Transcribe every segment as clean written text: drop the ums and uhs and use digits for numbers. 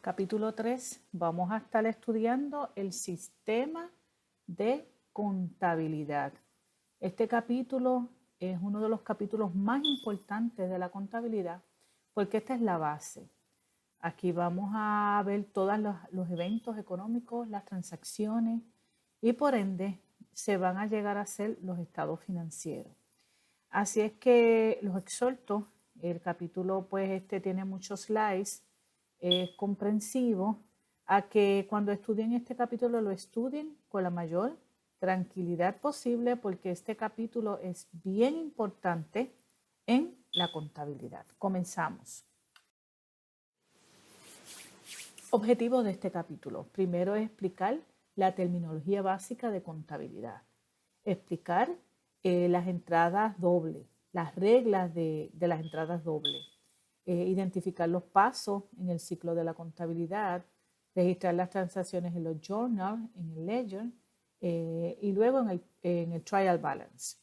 Capítulo 3, vamos a estar estudiando el sistema de contabilidad. Este capítulo es uno de los capítulos más importantes de la contabilidad porque esta es la base. Aquí vamos a ver todos los eventos económicos, las transacciones y por ende se van a llegar a ser los estados financieros. Así es que los exhorto, el capítulo pues tiene muchos slides, es comprensivo, a que cuando estudien este capítulo lo estudien con la mayor tranquilidad posible porque este capítulo es bien importante en la contabilidad. Comenzamos. Objetivo de este capítulo. Primero es explicar la terminología básica de contabilidad. Explicar las entradas dobles, las reglas de las entradas dobles. Identificar los pasos en el ciclo de la contabilidad, registrar las transacciones en los journals, en el ledger y luego en el trial balance.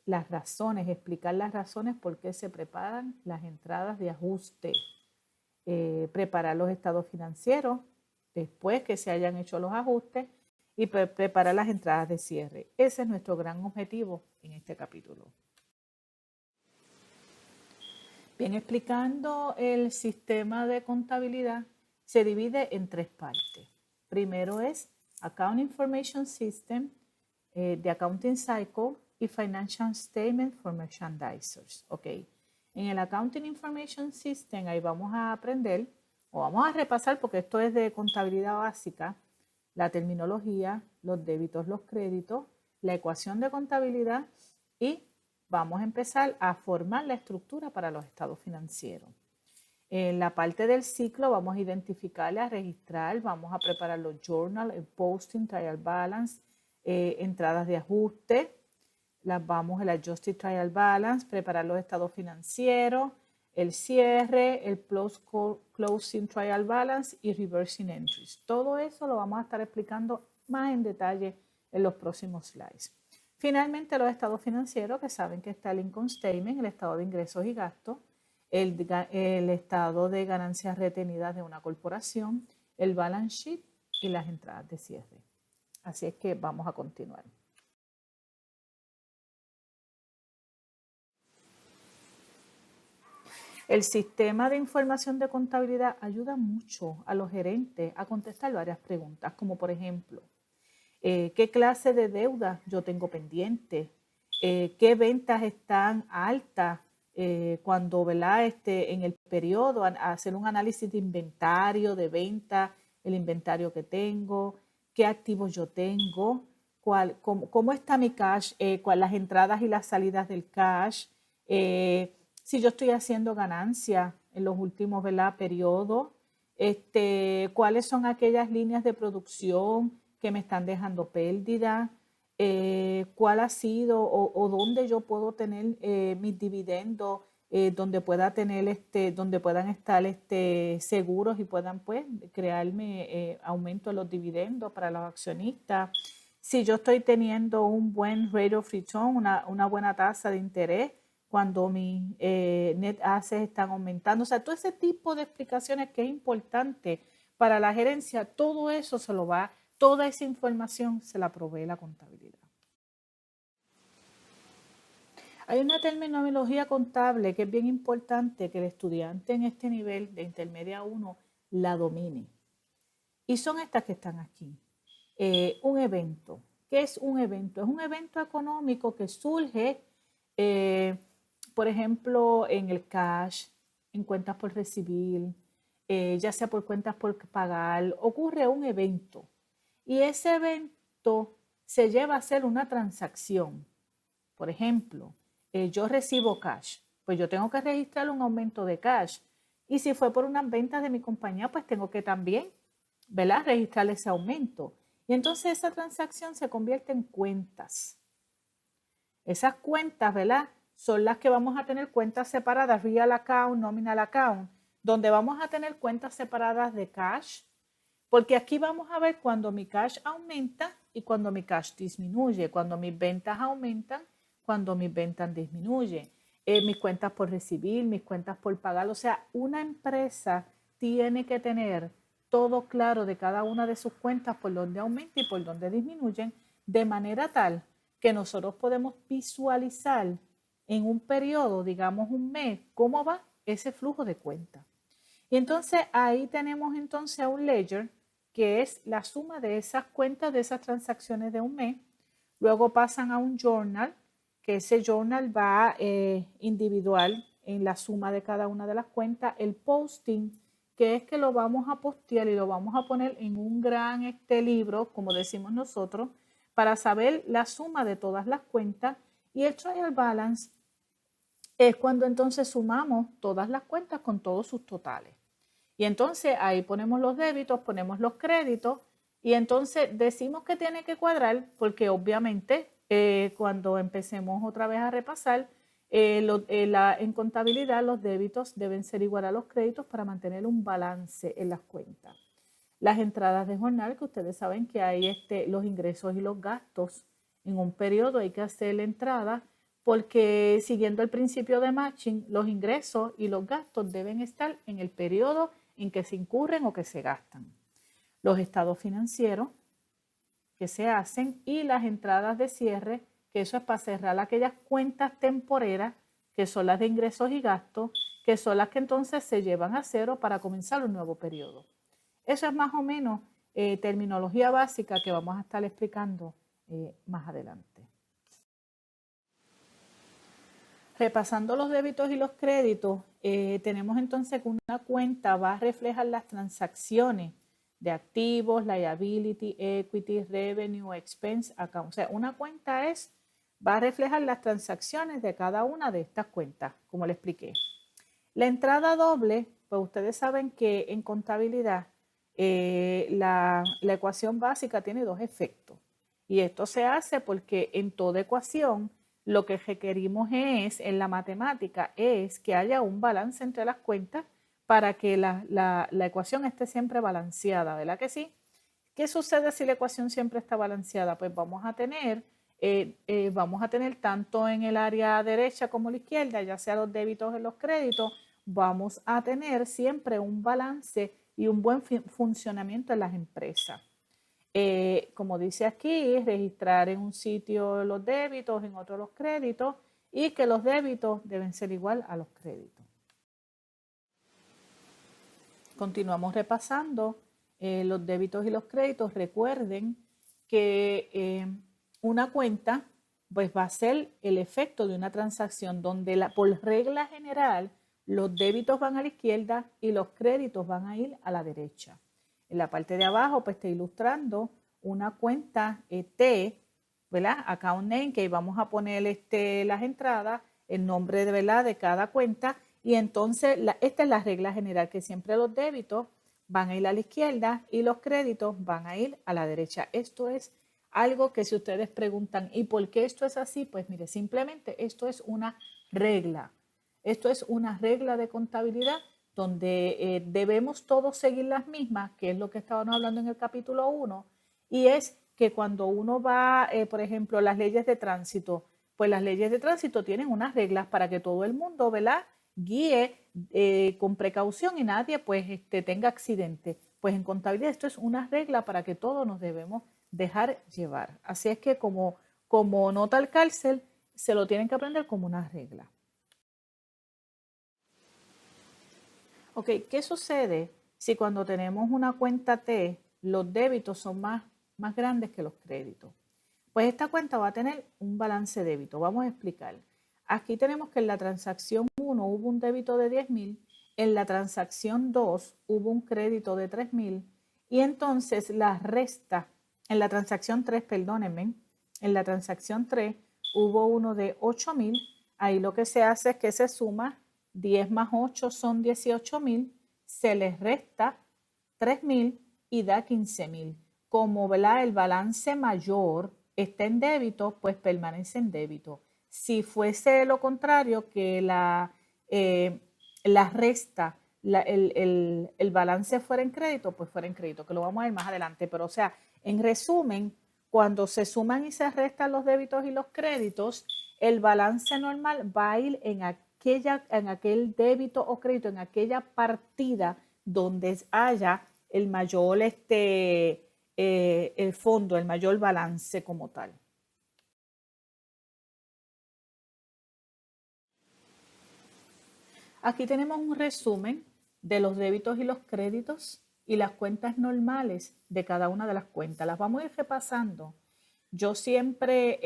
Las razones, explicar las razones por qué se preparan las entradas de ajuste. Preparar los estados financieros después que se hayan hecho los ajustes y preparar las entradas de cierre. Ese es nuestro gran objetivo en este capítulo. Bien, explicando el sistema de contabilidad, se divide en tres partes. Primero es Account Information System, The Accounting Cycle y Financial Statement for Merchandisers. Okay. En el Accounting Information System, ahí vamos a aprender, o vamos a repasar, porque esto es de contabilidad básica, la terminología, los débitos, los créditos, la ecuación de contabilidad y vamos a empezar a formar la estructura para los estados financieros. En la parte del ciclo vamos a identificar, a registrar, vamos a preparar los journals, el posting, trial balance, entradas de ajuste, el adjusted trial balance, preparar los estados financieros, el cierre, el closing trial balance y reversing entries. Todo eso lo vamos a estar explicando más en detalle en los próximos slides. Finalmente, los estados financieros, que saben que está el income statement, el estado de ingresos y gastos, el estado de ganancias retenidas de una corporación, el balance sheet y las entradas de cierre. Así es que vamos a continuar. El sistema de información de contabilidad ayuda mucho a los gerentes a contestar varias preguntas, como por ejemplo, ¿qué clase de deuda yo tengo pendiente? ¿Qué ventas están altas? Cuando, ¿verdad? En el periodo, hacer un análisis de inventario, de venta, el inventario que tengo, qué activos yo tengo, cómo está mi cash, las entradas y las salidas del cash, si yo estoy haciendo ganancias en los últimos, ¿verdad? Periodos, cuáles son aquellas líneas de producción que me están dejando pérdida, cuál ha sido o dónde yo puedo tener mis dividendos, donde pueda tener donde puedan estar seguros y puedan pues crearme aumento de los dividendos para los accionistas. Si yo estoy teniendo un buen rate of return, una buena tasa de interés, cuando mis net assets están aumentando. O sea, todo ese tipo de explicaciones que es importante para la gerencia, todo eso toda esa información se la provee la contabilidad. Hay una terminología contable que es bien importante que el estudiante en este nivel de intermedia 1 la domine. Y son estas que están aquí. Un evento. ¿Qué es un evento? Es un evento económico que surge, por ejemplo, en el cash, en cuentas por recibir, ya sea por cuentas por pagar. Ocurre un evento. Y ese evento se lleva a ser una transacción. Por ejemplo, yo recibo cash, pues yo tengo que registrar un aumento de cash. Y si fue por unas ventas de mi compañía, pues tengo que también, ¿verdad?, registrar ese aumento. Y entonces esa transacción se convierte en cuentas. Esas cuentas, ¿verdad?, son las que vamos a tener cuentas separadas, real account, nominal account, donde vamos a tener cuentas separadas de cash, porque aquí vamos a ver cuando mi cash aumenta y cuando mi cash disminuye, cuando mis ventas aumentan, cuando mis ventas disminuyen, mis cuentas por recibir, mis cuentas por pagar. O sea, una empresa tiene que tener todo claro de cada una de sus cuentas, por dónde aumenta y por dónde disminuyen, de manera tal que nosotros podemos visualizar en un periodo, digamos un mes, cómo va ese flujo de cuentas. Y entonces ahí tenemos entonces a un ledger, que es la suma de esas cuentas, de esas transacciones de un mes. Luego pasan a un journal, que ese journal va individual en la suma de cada una de las cuentas. El posting, que es que lo vamos a postear y lo vamos a poner en un gran libro, como decimos nosotros, para saber la suma de todas las cuentas. Y el trial balance es cuando entonces sumamos todas las cuentas con todos sus totales. Y entonces ahí ponemos los débitos, ponemos los créditos y entonces decimos que tiene que cuadrar porque obviamente cuando empecemos otra vez a repasar, en contabilidad los débitos deben ser igual a los créditos para mantener un balance en las cuentas. Las entradas de jornal, que ustedes saben que hay los ingresos y los gastos. En un periodo hay que hacer la entrada porque siguiendo el principio de matching, los ingresos y los gastos deben estar en el periodo en que se incurren o que se gastan. Los estados financieros que se hacen y las entradas de cierre, que eso es para cerrar aquellas cuentas temporeras, que son las de ingresos y gastos, que son las que entonces se llevan a cero para comenzar un nuevo periodo. Eso es más o menos terminología básica que vamos a estar explicando más adelante. Repasando los débitos y los créditos, tenemos entonces que una cuenta va a reflejar las transacciones de activos, liability, equity, revenue, expense, account. O sea, una cuenta va a reflejar las transacciones de cada una de estas cuentas, como le expliqué. La entrada doble, pues ustedes saben que en contabilidad la ecuación básica tiene dos efectos. Y esto se hace porque en toda ecuación lo que requerimos en la matemática es que haya un balance entre las cuentas para que la ecuación esté siempre balanceada, ¿verdad que sí? ¿Qué sucede si la ecuación siempre está balanceada? Pues vamos a tener tanto en el área derecha como la izquierda, ya sea los débitos o los créditos, vamos a tener siempre un balance y un buen funcionamiento en las empresas. Como dice aquí, registrar en un sitio los débitos, en otro los créditos y que los débitos deben ser igual a los créditos. Continuamos repasando los débitos y los créditos. Recuerden que una cuenta pues va a ser el efecto de una transacción donde por regla general los débitos van a la izquierda y los créditos van a ir a la derecha. En la parte de abajo pues está ilustrando una cuenta T, ¿verdad? Account name, que vamos a poner las entradas, el nombre de cada cuenta y entonces esta es la regla general, que siempre los débitos van a ir a la izquierda y los créditos van a ir a la derecha. Esto es algo que si ustedes preguntan, ¿y por qué esto es así? Pues mire, simplemente esto es una regla. Esto es una regla de contabilidad donde debemos todos seguir las mismas, que es lo que estábamos hablando en el capítulo 1, y es que cuando uno va, por ejemplo, las leyes de tránsito, pues las leyes de tránsito tienen unas reglas para que todo el mundo, ¿verdad?, guíe con precaución y nadie pues tenga accidente. Pues en contabilidad esto es una regla para que todos nos debemos dejar llevar. Así es que como nota al cárcel, se lo tienen que aprender como una regla. Ok, ¿qué sucede si cuando tenemos una cuenta T, los débitos son más grandes que los créditos? Pues esta cuenta va a tener un balance débito. Vamos a explicar. Aquí tenemos que en la transacción 1 hubo un débito de 10,000, en la transacción 2 hubo un crédito de 3,000 y entonces la resta, en la transacción 3, perdónenme, en la transacción 3 hubo uno de 8,000, ahí lo que se hace es que se suma 10 más 8 son 18,000, se les resta 3,000 y da 15,000. Como ¿verdad?, el balance mayor está en débito, pues permanece en débito. Si fuese lo contrario, que la resta, el balance fuera en crédito, pues fuera en crédito, que lo vamos a ver más adelante. Pero o sea, en resumen, cuando se suman y se restan los débitos y los créditos, el balance normal va a ir en aquel débito o crédito, en aquella partida donde haya el mayor el fondo, el mayor balance como tal. Aquí tenemos un resumen de los débitos y los créditos y las cuentas normales de cada una de las cuentas. Las vamos a ir repasando. Yo siempre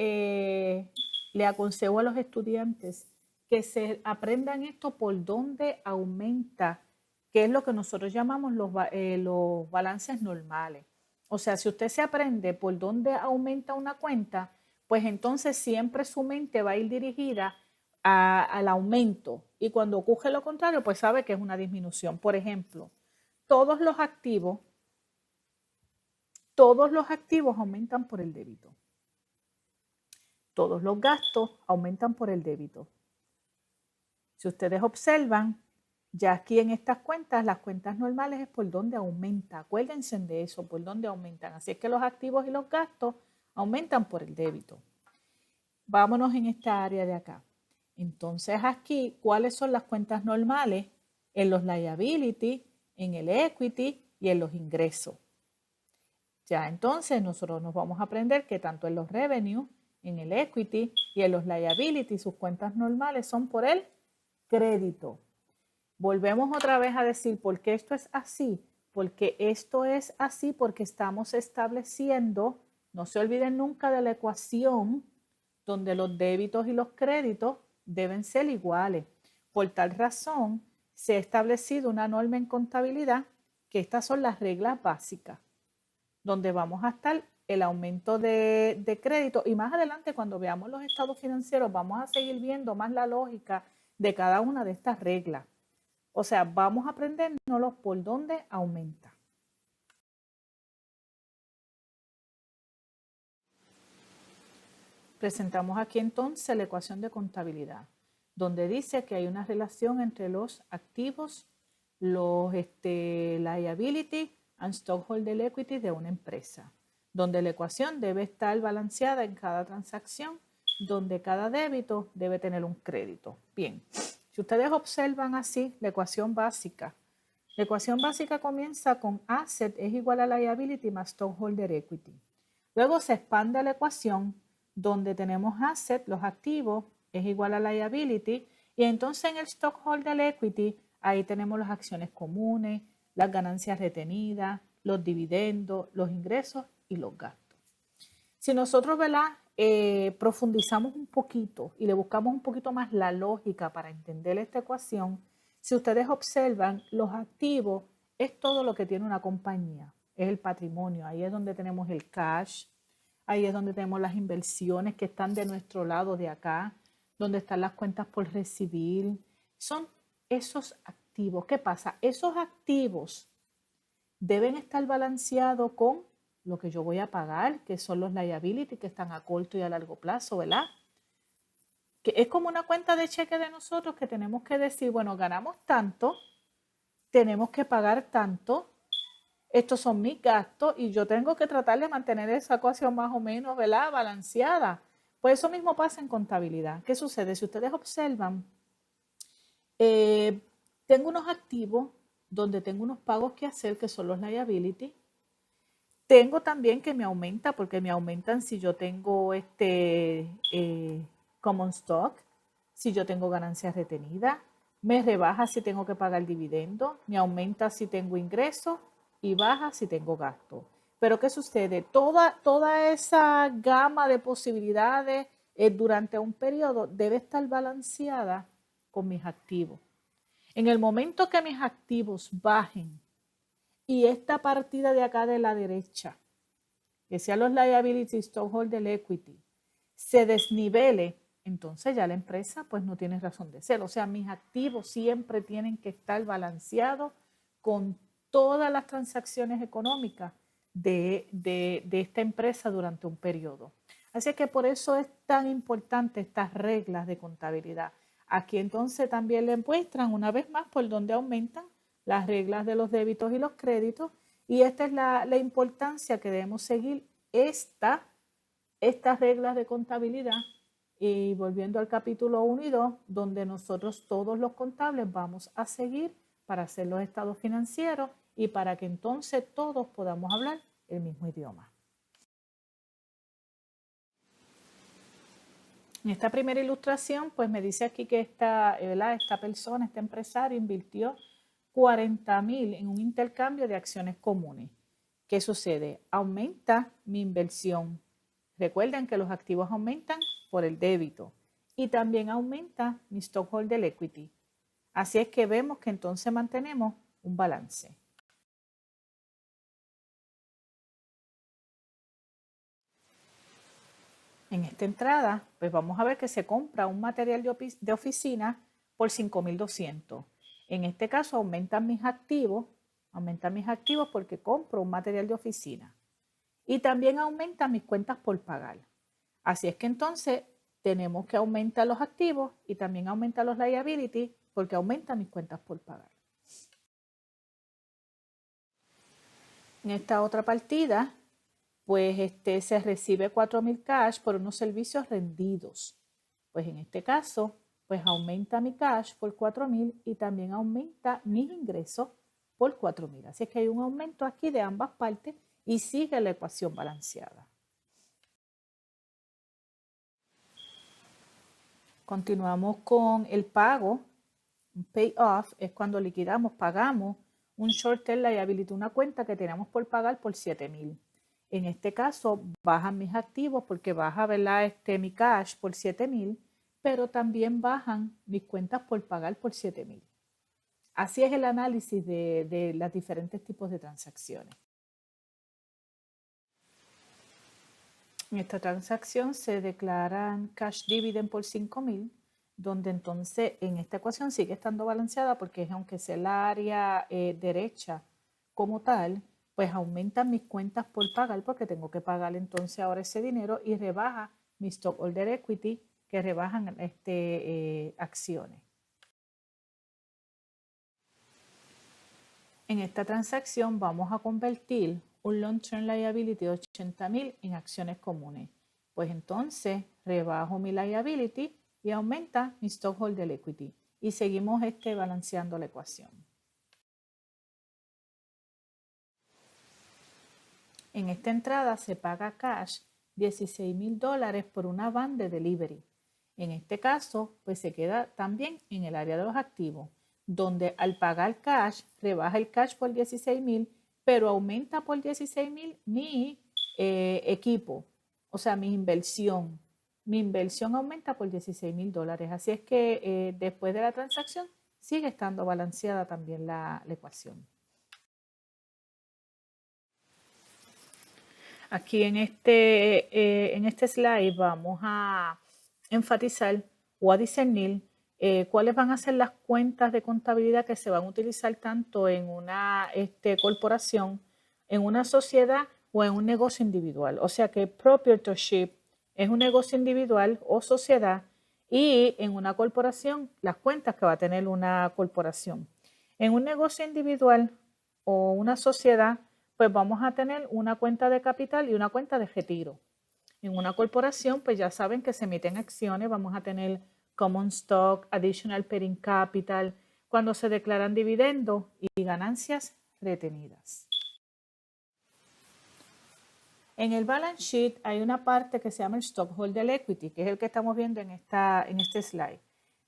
le aconsejo a los estudiantes que se aprendan esto por dónde aumenta, que es lo que nosotros llamamos los balances normales. O sea, si usted se aprende por dónde aumenta una cuenta, pues entonces siempre su mente va a ir dirigida al aumento. Y cuando ocurre lo contrario, pues sabe que es una disminución. Por ejemplo, todos los activos aumentan por el débito. Todos los gastos aumentan por el débito. Si ustedes observan, ya aquí en estas cuentas, las cuentas normales es por donde aumenta. Acuérdense de eso, por donde aumentan. Así es que los activos y los gastos aumentan por el débito. Vámonos en esta área de acá. Entonces aquí, ¿cuáles son las cuentas normales? En los liability, en el equity y en los ingresos. Ya entonces nosotros nos vamos a aprender que tanto en los revenue, en el equity y en los liability, sus cuentas normales son por el crédito. Volvemos otra vez a decir por qué esto es así. Porque esto es así porque estamos estableciendo, no se olviden nunca de la ecuación donde los débitos y los créditos deben ser iguales. Por tal razón, se ha establecido una norma en contabilidad que estas son las reglas básicas, donde vamos a estar el aumento de crédito y más adelante cuando veamos los estados financieros vamos a seguir viendo más la lógica de cada una de estas reglas. O sea, vamos a aprendernos por dónde aumenta. Presentamos aquí entonces la ecuación de contabilidad, donde dice que hay una relación entre los activos, los liability and stockholder equity de una empresa, donde la ecuación debe estar balanceada en cada transacción, donde cada débito debe tener un crédito. Bien, si ustedes observan así la ecuación básica comienza con asset es igual a liability más stockholder equity. Luego se expande la ecuación donde tenemos asset, los activos, es igual a liability, y entonces en el stockholder equity, ahí tenemos las acciones comunes, las ganancias retenidas, los dividendos, los ingresos y los gastos. Si nosotros, ¿verdad? Profundizamos un poquito y le buscamos un poquito más la lógica para entender esta ecuación, si ustedes observan, los activos es todo lo que tiene una compañía, es el patrimonio, ahí es donde tenemos el cash, ahí es donde tenemos las inversiones que están de nuestro lado de acá, donde están las cuentas por recibir. Son esos activos. ¿Qué pasa? Esos activos deben estar balanceados con lo que yo voy a pagar, que son los liability que están a corto y a largo plazo, ¿verdad? Que es como una cuenta de cheque de nosotros que tenemos que decir, bueno, ganamos tanto, tenemos que pagar tanto, estos son mis gastos y yo tengo que tratar de mantener esa ecuación más o menos, ¿verdad? Balanceada. Pues eso mismo pasa en contabilidad. ¿Qué sucede? Si ustedes observan, tengo unos activos donde tengo unos pagos que hacer, que son los liability. Tengo también que me aumenta, porque me aumentan si yo tengo common stock, si yo tengo ganancias retenidas, me rebaja si tengo que pagar dividendo, me aumenta si tengo ingresos y baja si tengo gasto. Pero ¿qué sucede? Toda esa gama de posibilidades durante un periodo debe estar balanceada con mis activos. En el momento que mis activos bajen y esta partida de acá de la derecha, que sean los liabilities, stockholder equity, se desnivele, entonces ya la empresa pues no tiene razón de ser. O sea, mis activos siempre tienen que estar balanceados con todas las transacciones económicas de esta empresa durante un periodo. Así que por eso es tan importante estas reglas de contabilidad. Aquí entonces también le muestran una vez más por dónde aumentan las reglas de los débitos y los créditos, y esta es la importancia que debemos seguir estas reglas de contabilidad. Y volviendo al capítulo 1 y 2, donde nosotros todos los contables vamos a seguir para hacer los estados financieros y para que entonces todos podamos hablar el mismo idioma. En esta primera ilustración, pues me dice aquí que esta persona, este empresario, invirtió 40,000 en un intercambio de acciones comunes. ¿Qué sucede? Aumenta mi inversión. Recuerden que los activos aumentan por el débito y también aumenta mi stockholder equity. Así es que vemos que entonces mantenemos un balance. En esta entrada, pues vamos a ver que se compra un material de oficina por 5,200. En este caso aumentan mis activos porque compro un material de oficina. Y también aumentan mis cuentas por pagar. Así es que entonces tenemos que aumentar los activos y también aumentar los liabilities porque aumentan mis cuentas por pagar. En esta otra partida, pues se recibe 4,000 cash por unos servicios rendidos. Pues en este caso, pues aumenta mi cash por 4,000 y también aumenta mis ingresos por 4,000. Así es que hay un aumento aquí de ambas partes y sigue la ecuación balanceada. Continuamos con el pago. Un payoff es cuando liquidamos, pagamos un short-term liability, una cuenta que tenemos por pagar por 7,000. En este caso, bajan mis activos porque baja mi cash por 7,000, pero también bajan mis cuentas por pagar por 7,000. Así es el análisis de los diferentes tipos de transacciones. En esta transacción se declaran cash dividend por 5,000, donde entonces en esta ecuación sigue estando balanceada porque aunque sea el área derecha como tal, pues aumentan mis cuentas por pagar porque tengo que pagar entonces ahora ese dinero y rebaja mi stockholder equity que rebajan acciones. En esta transacción vamos a convertir un long-term liability de 80,000 en acciones comunes. Pues entonces rebajo mi liability y aumenta mi stockholder equity. Y seguimos balanceando la ecuación. En esta entrada se paga cash $16,000 por una van de delivery. En este caso, pues se queda también en el área de los activos, donde al pagar cash, rebaja el cash por 16,000, pero aumenta por 16,000 mi equipo, o sea, mi inversión. Mi inversión aumenta por $16,000. Así es que después de la transacción sigue estando balanceada también la ecuación. Aquí en este slide vamos a enfatizar o a discernir cuáles van a ser las cuentas de contabilidad que se van a utilizar tanto en una corporación, en una sociedad o en un negocio individual. O sea que proprietorship es un negocio individual o sociedad y en una corporación las cuentas que va a tener una corporación. En un negocio individual o una sociedad, pues vamos a tener una cuenta de capital y una cuenta de retiro. En una corporación, pues ya saben que se emiten acciones, vamos a tener common stock, additional paid-in capital, cuando se declaran dividendos y ganancias retenidas. En el balance sheet hay una parte que se llama el stockholder equity, que es el que estamos viendo en este slide.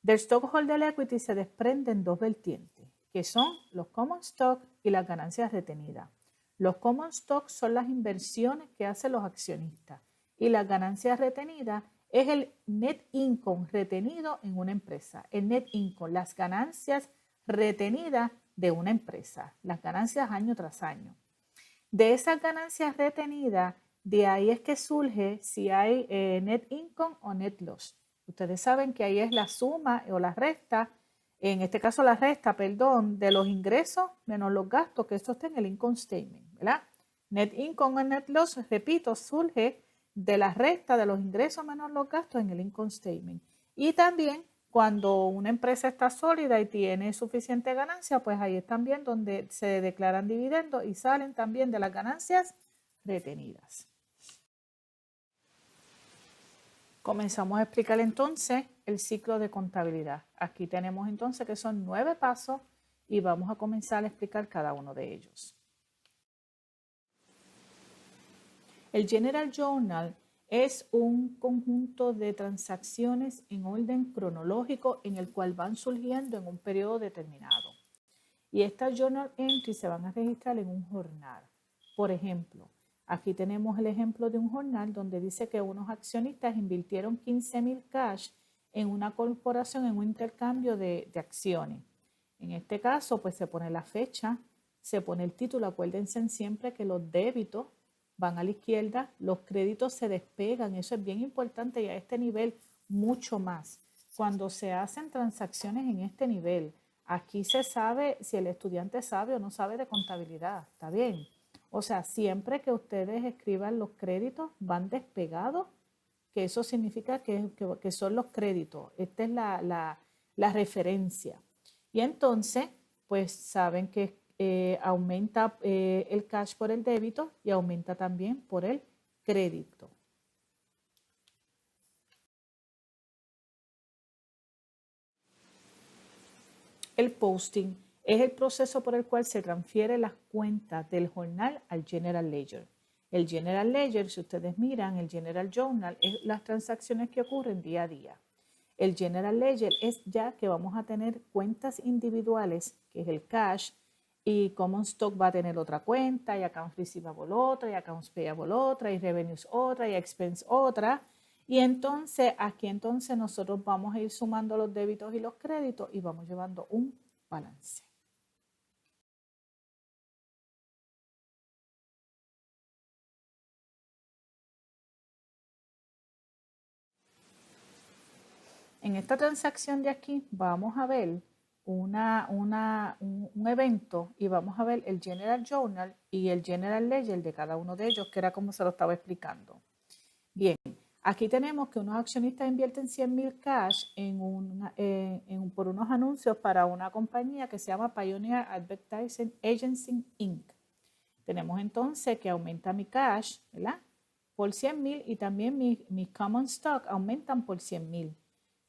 Del stockholder equity se desprenden dos vertientes, que son los common stock y las ganancias retenidas. Los common stock son las inversiones que hacen los accionistas y las ganancias retenidas es el net income retenido en una empresa. El net income, las ganancias retenidas de una empresa, las ganancias año tras año. De esas ganancias retenidas, de ahí es que surge si hay net income o net loss. Ustedes saben que ahí es la suma o la resta, en este caso la resta, perdón, de los ingresos menos los gastos, que esto está en el income statement, ¿verdad? Net income o net loss, repito, surge de la resta de los ingresos menos los gastos en el income statement. Y también cuando una empresa está sólida y tiene suficiente ganancia, pues ahí es también donde se declaran dividendos y salen también de las ganancias retenidas. Comenzamos a explicar entonces el ciclo de contabilidad. Aquí tenemos entonces que son 9 pasos y vamos a comenzar a explicar cada uno de ellos. El General Journal es un conjunto de transacciones en orden cronológico en el cual van surgiendo en un periodo determinado. Y estas journal entries se van a registrar en un jornal. Por ejemplo, aquí tenemos el ejemplo de un jornal donde dice que unos accionistas invirtieron 15,000 cash en una corporación en un intercambio de acciones. En este caso, pues se pone la fecha, se pone el título. Acuérdense siempre que los débitos van a la izquierda, los créditos se despegan. Eso es bien importante y a este nivel mucho más. Cuando se hacen transacciones en este nivel, aquí se sabe si el estudiante sabe o no sabe de contabilidad, ¿está bien? O sea, siempre que ustedes escriban los créditos, van despegados, que eso significa que son los créditos. Esta es la referencia. Y entonces, pues saben que aumenta el cash por el débito y aumenta también por el crédito. El posting es el proceso por el cual se transfiere las cuentas del jornal al General Ledger. El General Ledger, si ustedes miran, el General Journal es las transacciones que ocurren día a día. El General Ledger es ya que vamos a tener cuentas individuales, que es el cash, y Common Stock va a tener otra cuenta, y Accounts Receivable otra, y Accounts Payable otra, y Revenues otra, y Expense otra. Y entonces, aquí entonces nosotros vamos a ir sumando los débitos y los créditos y vamos llevando un balance. En esta transacción de aquí vamos a ver un evento y vamos a ver el General Journal y el General Ledger de cada uno de ellos, que era como se lo estaba explicando. Bien, aquí tenemos que unos accionistas invierten 100,000 cash por unos anuncios para una compañía que se llama Pioneer Advertising Agency Inc. Tenemos entonces que aumenta mi cash, ¿verdad? Por 100,000 y también mis common stock aumentan por 100,000.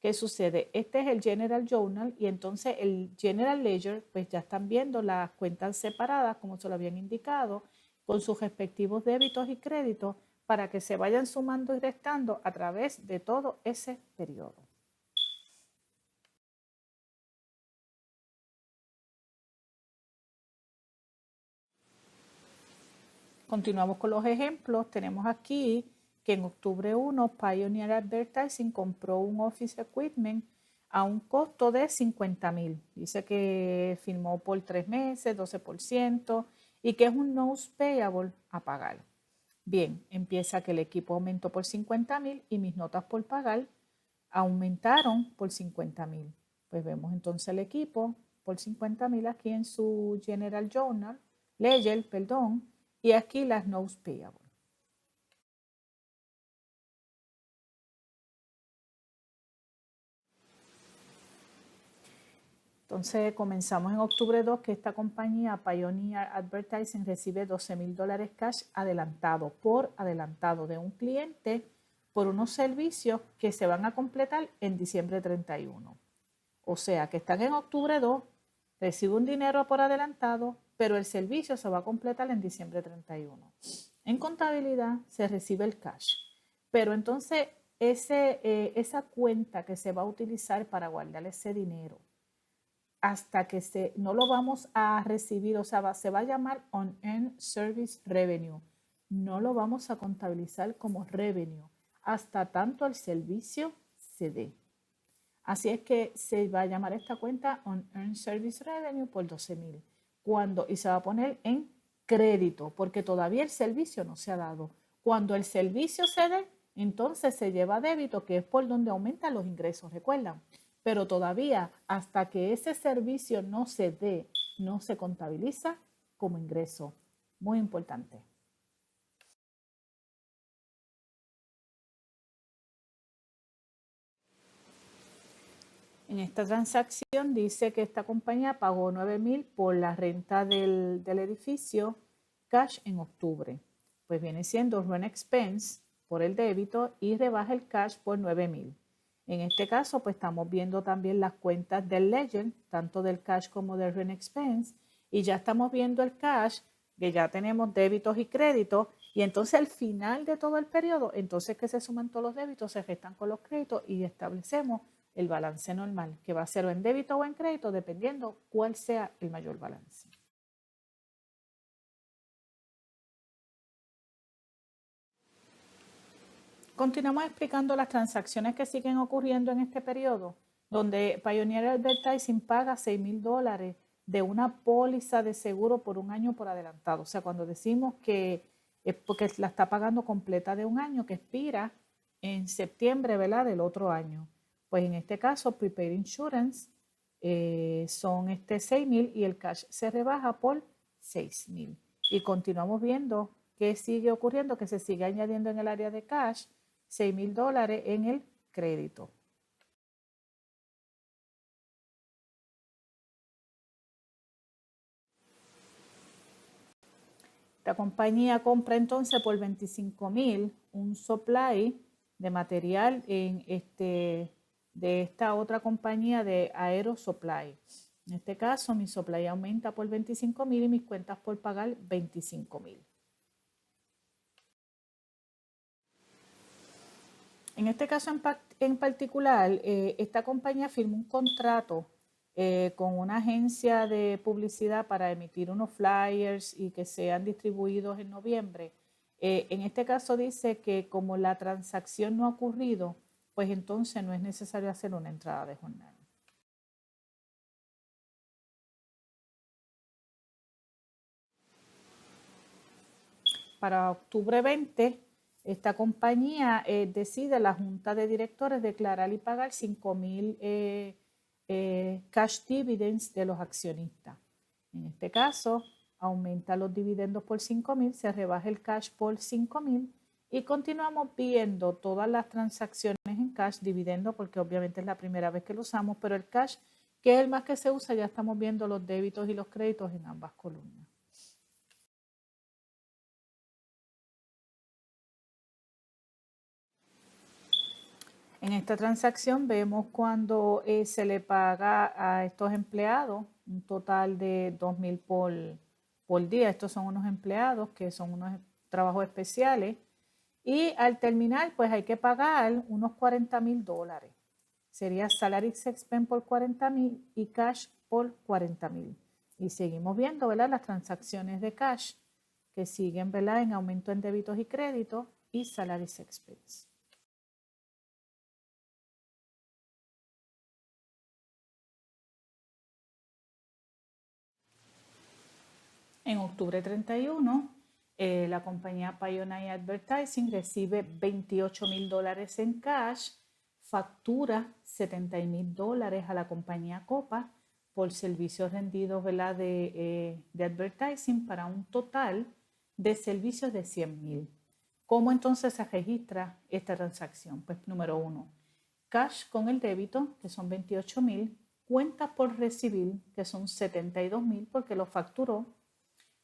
¿Qué sucede? Este es el General Journal y entonces el General Ledger, pues ya están viendo las cuentas separadas, como se lo habían indicado, con sus respectivos débitos y créditos para que se vayan sumando y restando a través de todo ese periodo. Continuamos con los ejemplos. Tenemos aquí que en octubre 1, Pioneer Advertising compró un Office Equipment a un costo de 50,000. Dice que firmó por 3 meses, 12%, y que es un notes payable a pagar. Bien, empieza que el equipo aumentó por 50,000 y mis notas por pagar aumentaron por 50,000. Pues vemos entonces el equipo por 50,000 aquí en su General Journal, Ledger, perdón, y aquí las notes payable. Entonces comenzamos en octubre 2 que esta compañía Pioneer Advertising recibe $12,000 cash por adelantado de un cliente por unos servicios que se van a completar en diciembre 31. O sea que están en octubre 2, recibe un dinero por adelantado, pero el servicio se va a completar en diciembre 31. En contabilidad se recibe el cash, pero entonces esa cuenta que se va a utilizar para guardar ese dinero hasta que no lo vamos a recibir, o sea, se va a llamar Unearned Service Revenue. No lo vamos a contabilizar como revenue hasta tanto el servicio se dé. Así es que se va a llamar esta cuenta Unearned Service Revenue por 12,000. Y se va a poner en crédito porque todavía el servicio no se ha dado. Cuando el servicio se dé, entonces se lleva a débito, que es por donde aumentan los ingresos, ¿recuerdan? Pero todavía hasta que ese servicio no se dé, no se contabiliza como ingreso. Muy importante. En esta transacción dice que esta compañía pagó 9,000 por la renta del edificio cash en octubre. Pues viene siendo rent expense por el débito y rebaja el cash por 9,000. En este caso, pues estamos viendo también las cuentas del ledger, tanto del cash como del rent expense, y ya estamos viendo el cash, que ya tenemos débitos y créditos, y entonces al final de todo el periodo, entonces que se suman todos los débitos, se restan con los créditos y establecemos el balance normal, que va a ser o en débito o en crédito, dependiendo cuál sea el mayor balance. Continuamos explicando las transacciones que siguen ocurriendo en este periodo, donde Pioneer Advertising paga $6,000 de una póliza de seguro por un año por adelantado. O sea, cuando decimos que es porque la está pagando completa de un año que expira en septiembre, ¿verdad?, del otro año. Pues en este caso, Prepaid Insurance son 6,000 y el cash se rebaja por 6,000. Y continuamos viendo qué sigue ocurriendo, que se sigue añadiendo en el área de cash $6,000 en el crédito. La compañía compra entonces por 25,000 un supply de material de esta otra compañía de Aero Supply. En este caso, mi supply aumenta por 25,000 y mis cuentas por pagar 25,000. En este caso en particular, esta compañía firmó un contrato con una agencia de publicidad para emitir unos flyers y que sean distribuidos en noviembre. En este caso dice que como la transacción no ha ocurrido, pues entonces no es necesario hacer una entrada de jornada. Para octubre 20, esta compañía decide la junta de directores declarar y pagar 5,000 cash dividends de los accionistas. En este caso, aumenta los dividendos por 5,000, se rebaja el cash por 5,000 y continuamos viendo todas las transacciones en cash, dividendo, porque obviamente es la primera vez que lo usamos, pero el cash, que es el más que se usa, ya estamos viendo los débitos y los créditos en ambas columnas. En esta transacción vemos cuando se le paga a estos empleados un total de 2,000 por día. Estos son unos empleados que son unos trabajos especiales. Y al terminar, pues hay que pagar unos $40,000. Sería salaries expense por 40,000 y cash por 40,000. Y seguimos viendo, ¿verdad?, las transacciones de cash que siguen, ¿verdad?, en aumento en débitos y créditos y salaries expense. En octubre 31, la compañía Pioneer Advertising recibe $28,000 en cash, factura $70,000 a la compañía Copa por servicios rendidos, ¿verdad?, de advertising para un total de servicios de 100,000. ¿Cómo entonces se registra esta transacción? Pues número 1, cash con el débito, que son 28,000, cuentas por recibir, que son 72,000 porque lo facturó.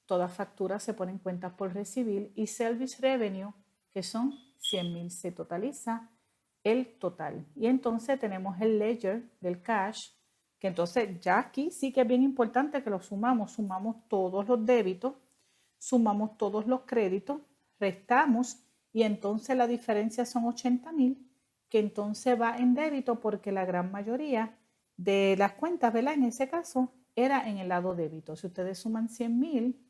Todas facturas se ponen cuentas por recibir y service revenue, que son 100,000, se totaliza el total. Y entonces tenemos el ledger del cash, que entonces ya aquí sí que es bien importante que lo sumamos. Sumamos todos los débitos, sumamos todos los créditos, restamos y entonces la diferencia son 80,000, que entonces va en débito porque la gran mayoría de las cuentas, ¿verdad?, en ese caso era en el lado débito. Si ustedes suman 100,000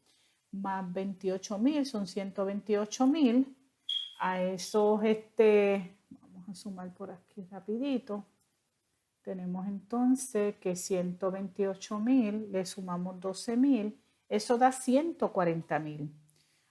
más 28,000 son 128,000. A esos, vamos a sumar por aquí rapidito. Tenemos entonces que 128,000 le sumamos 12,000, eso da 140,000.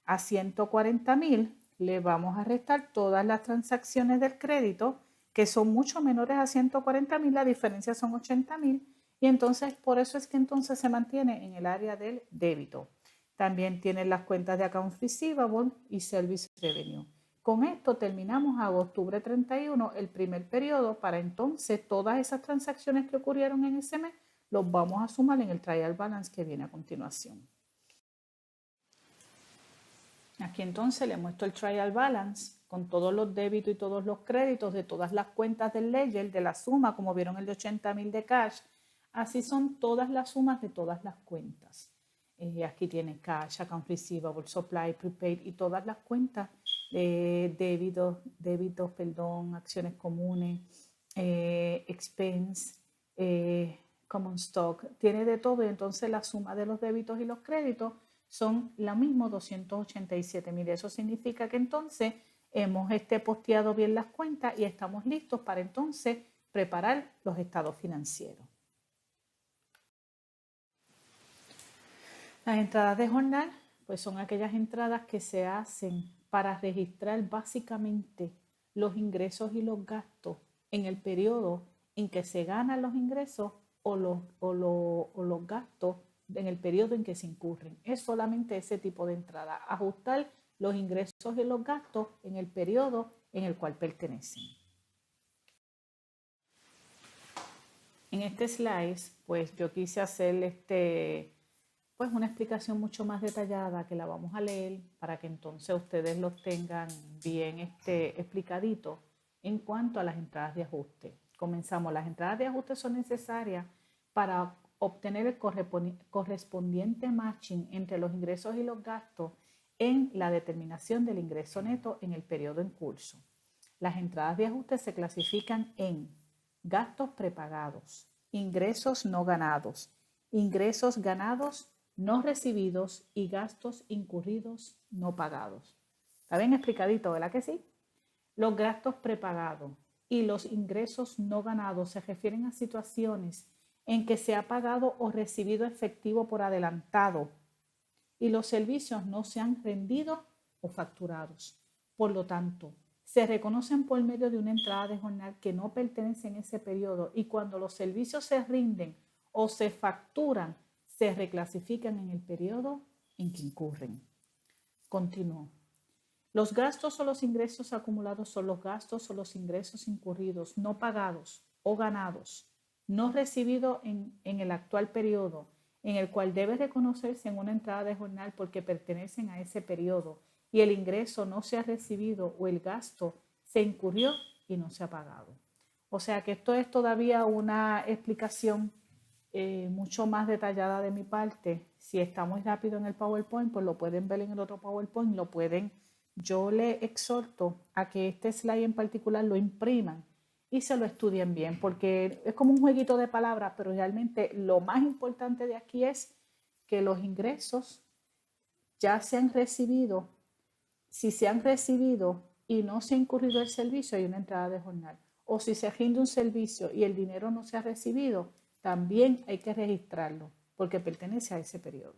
A 140,000 le vamos a restar todas las transacciones del crédito, que son mucho menores a 140,000, la diferencia son 80,000, y entonces por eso es que entonces se mantiene en el área del débito. También tienen las cuentas de accounts receivable y service revenue. Con esto terminamos a octubre 31, el primer periodo, para entonces todas esas transacciones que ocurrieron en ese mes los vamos a sumar en el trial balance que viene a continuación. Aquí entonces le muestro el trial balance con todos los débitos y todos los créditos de todas las cuentas del ledger, de la suma, como vieron el de 80,000 de cash. Así son todas las sumas de todas las cuentas. Aquí tiene cash, account receivable, supply, prepaid y todas las cuentas de débitos, acciones comunes, expense, common stock, tiene de todo, y entonces la suma de los débitos y los créditos son la misma, 287,000. Eso significa que entonces hemos posteado bien las cuentas y estamos listos para entonces preparar los estados financieros. Las entradas de jornal pues son aquellas entradas que se hacen para registrar básicamente los ingresos y los gastos en el periodo en que se ganan los ingresos o los gastos en el periodo en que se incurren. Es solamente ese tipo de entrada, ajustar los ingresos y los gastos en el periodo en el cual pertenecen. En este slide, pues yo quise hacer pues una explicación mucho más detallada que la vamos a leer para que entonces ustedes los tengan bien explicadito en cuanto a las entradas de ajuste. Comenzamos. Las entradas de ajuste son necesarias para obtener el correspondiente matching entre los ingresos y los gastos en la determinación del ingreso neto en el periodo en curso. Las entradas de ajuste se clasifican en gastos prepagados, ingresos no ganados, ingresos ganados no recibidos y gastos incurridos no pagados. ¿Está bien explicadito, verdad que sí? Los gastos prepagados y los ingresos no ganados se refieren a situaciones en que se ha pagado o recibido efectivo por adelantado y los servicios no se han rendido o facturados. Por lo tanto, se reconocen por medio de una entrada de jornal que no pertenece en ese periodo, y cuando los servicios se rinden o se facturan, se reclasifican en el periodo en que incurren. Continúo. Los gastos o los ingresos acumulados son los gastos o los ingresos incurridos, no pagados o ganados, no recibidos en el actual periodo, en el cual debe reconocerse en una entrada de jornal porque pertenecen a ese periodo y el ingreso no se ha recibido o el gasto se incurrió y no se ha pagado. O sea que esto es todavía una explicación mucho más detallada de mi parte. Si está muy rápido en el PowerPoint, pues lo pueden ver en el otro PowerPoint, yo le exhorto a que este slide en particular lo impriman y se lo estudien bien, porque es como un jueguito de palabras, pero realmente lo más importante de aquí es que los ingresos ya se han recibido. Si se han recibido y no se ha incurrido el servicio, hay una entrada de jornal. O si se rinde un servicio y el dinero no se ha recibido, también hay que registrarlo porque pertenece a ese periodo.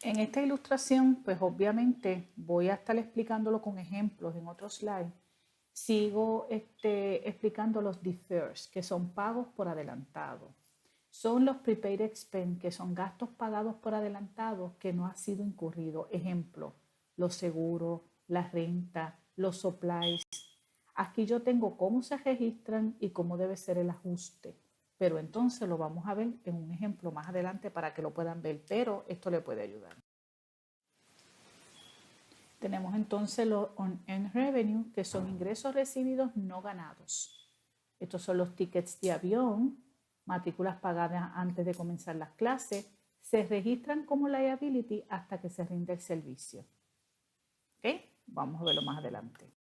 En esta ilustración, pues obviamente voy a estar explicándolo con ejemplos en otro slide. Sigo explicando los deferreds, que son pagos por adelantado. Son los prepaid expense, que son gastos pagados por adelantado que no ha sido incurrido. Ejemplo, los seguros, la renta, los supplies. Aquí yo tengo cómo se registran y cómo debe ser el ajuste. Pero entonces lo vamos a ver en un ejemplo más adelante para que lo puedan ver, pero esto le puede ayudar. Tenemos entonces los unearned revenue, que son ingresos recibidos no ganados. Estos son los tickets de avión, matrículas pagadas antes de comenzar las clases. Se registran como liability hasta que se rinde el servicio. ¿Ok? Vamos a verlo más adelante.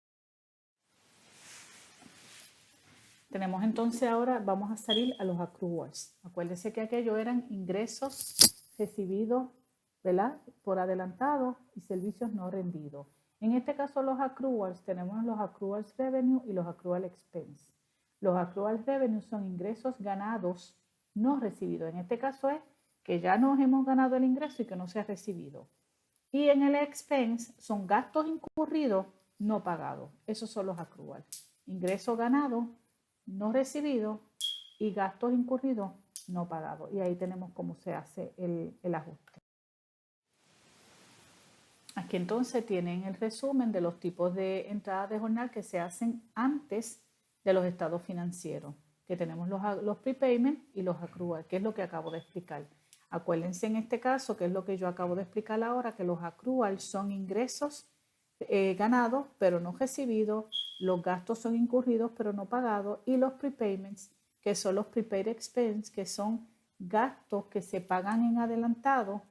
Tenemos entonces ahora, vamos a salir a los accruals. Acuérdense que aquellos eran ingresos recibidos, ¿verdad?, por adelantado y servicios no rendidos. En este caso los accruals, tenemos los accruals revenue y los accrual expense. Los accruals revenue son ingresos ganados no recibidos. En este caso es que ya nos hemos ganado el ingreso y que no se ha recibido. Y en el expense son gastos incurridos no pagados. Esos son los accruals. Ingresos ganados no recibidos y gastos incurridos no pagados. Y ahí tenemos cómo se hace el ajuste. Aquí entonces tienen el resumen de los tipos de entradas de jornal que se hacen antes de los estados financieros, que tenemos los prepayment y los accrual, que es lo que acabo de explicar. Acuérdense en este caso, que es lo que yo acabo de explicar ahora, que los accrual son ingresos ganados pero no recibidos, los gastos son incurridos pero no pagados, y los prepayments, que son los prepaid expense, que son gastos que se pagan en adelantado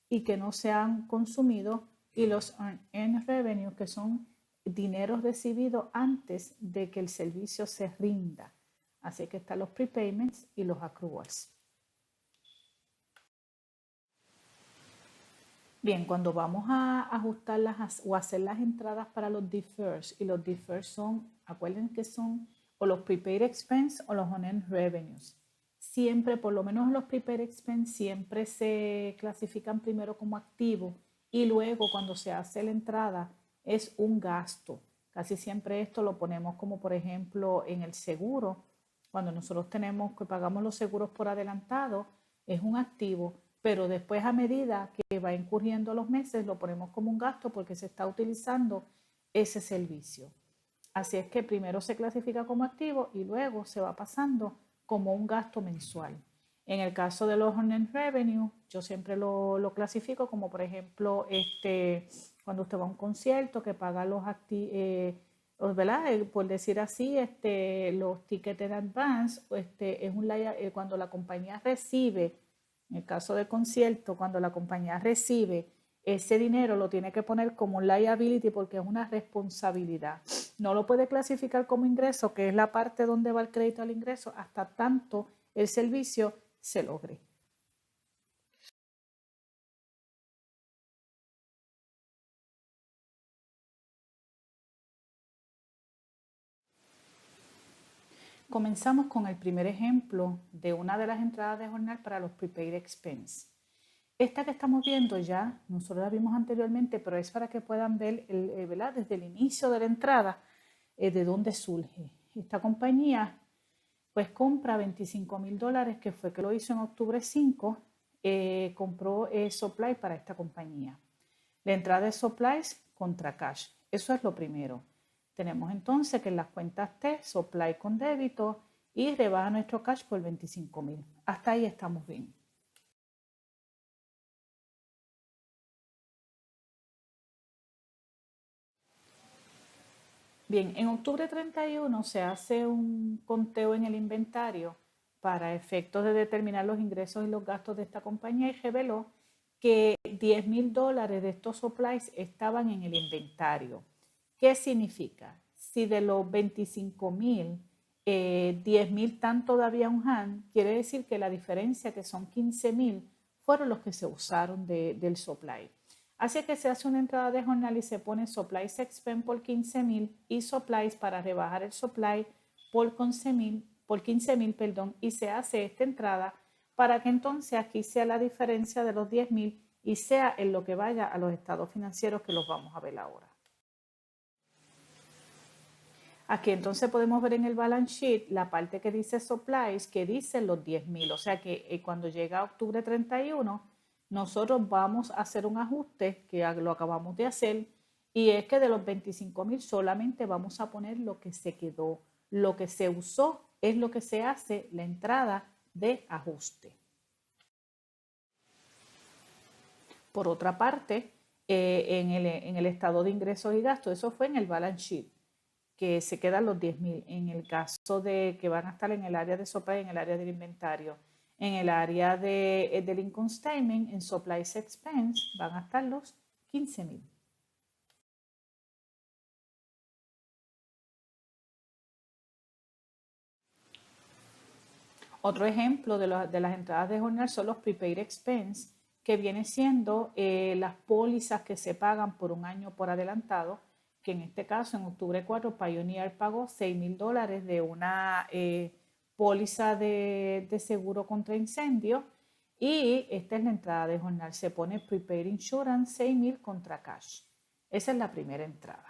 y que no se han consumido, y los earned revenue, que son dinero recibido antes de que el servicio se rinda. Así que están los prepayments y los accruals. Bien, cuando vamos a ajustarlas o hacer las entradas para los deferreds, y los deferreds son, acuerden que son o los prepaid expense o los unearned revenues. Siempre, por lo menos los prepaid expense, siempre se clasifican primero como activo y luego cuando se hace la entrada es un gasto. Casi siempre esto lo ponemos como, por ejemplo, en el seguro. Cuando nosotros tenemos que pagamos los seguros por adelantado, es un activo, pero después a medida que va incurriendo los meses lo ponemos como un gasto porque se está utilizando ese servicio. Así es que primero se clasifica como activo y luego se va pasando como un gasto mensual. En el caso de los earned revenue, yo siempre lo clasifico como, por ejemplo, cuando usted va a un concierto que paga los ¿verdad? Por decir así, los tickets en advance, es cuando la compañía recibe, en el caso de concierto, cuando la compañía recibe ese dinero, lo tiene que poner como un liability porque es una responsabilidad. No lo puede clasificar como ingreso, que es la parte donde va el crédito al ingreso, hasta tanto el servicio se logre. Comenzamos con el primer ejemplo de una de las entradas de jornal para los prepaid expense. Esta que estamos viendo ya, nosotros la vimos anteriormente, pero es para que puedan ver ¿verdad? Desde el inicio de la entrada de dónde surge. Esta compañía pues compra $25,000, que fue que lo hizo en octubre 5, compró supply para esta compañía. La entrada de supplies contra cash. Eso es lo primero. Tenemos entonces que en las cuentas T, supply con débito y rebaja nuestro cash por 25,000. Hasta ahí estamos bien. Bien, en octubre 31 se hace un conteo en el inventario para efectos de determinar los ingresos y los gastos de esta compañía y reveló que $10,000 de estos supplies estaban en el inventario. ¿Qué significa? Si de los 25,000, 10,000 están todavía on hand, quiere decir que la diferencia, que son 15,000, fueron los que se usaron del supply. Así que se hace una entrada de jornal y se pone supplies expense por 15,000 y supplies para rebajar el supply por 15,000, y se hace esta entrada para que entonces aquí sea la diferencia de los 10,000 y sea en lo que vaya a los estados financieros, que los vamos a ver ahora. Aquí entonces podemos ver en el balance sheet la parte que dice supplies, que dice los 10,000. O sea que cuando llega octubre 31, nosotros vamos a hacer un ajuste, que lo acabamos de hacer, y es que de los 25,000 solamente vamos a poner lo que se quedó. Lo que se usó es lo que se hace la entrada de ajuste. Por otra parte, en el estado de ingresos y gastos, eso fue en el balance sheet, que se quedan los 10,000. En el caso de que van a estar en el área de supply, en el área del inventario, en el área del income statement, en supplies expense, van a estar los 15,000. Otro ejemplo de las entradas de jornal son los prepaid expense, que viene siendo las pólizas que se pagan por un año por adelantado, que en este caso, en octubre 4, Pioneer pagó $6,000 de una póliza de seguro contra incendio, y esta es la entrada de jornal. Se pone prepaid insurance 6,000 contra cash. Esa es la primera entrada.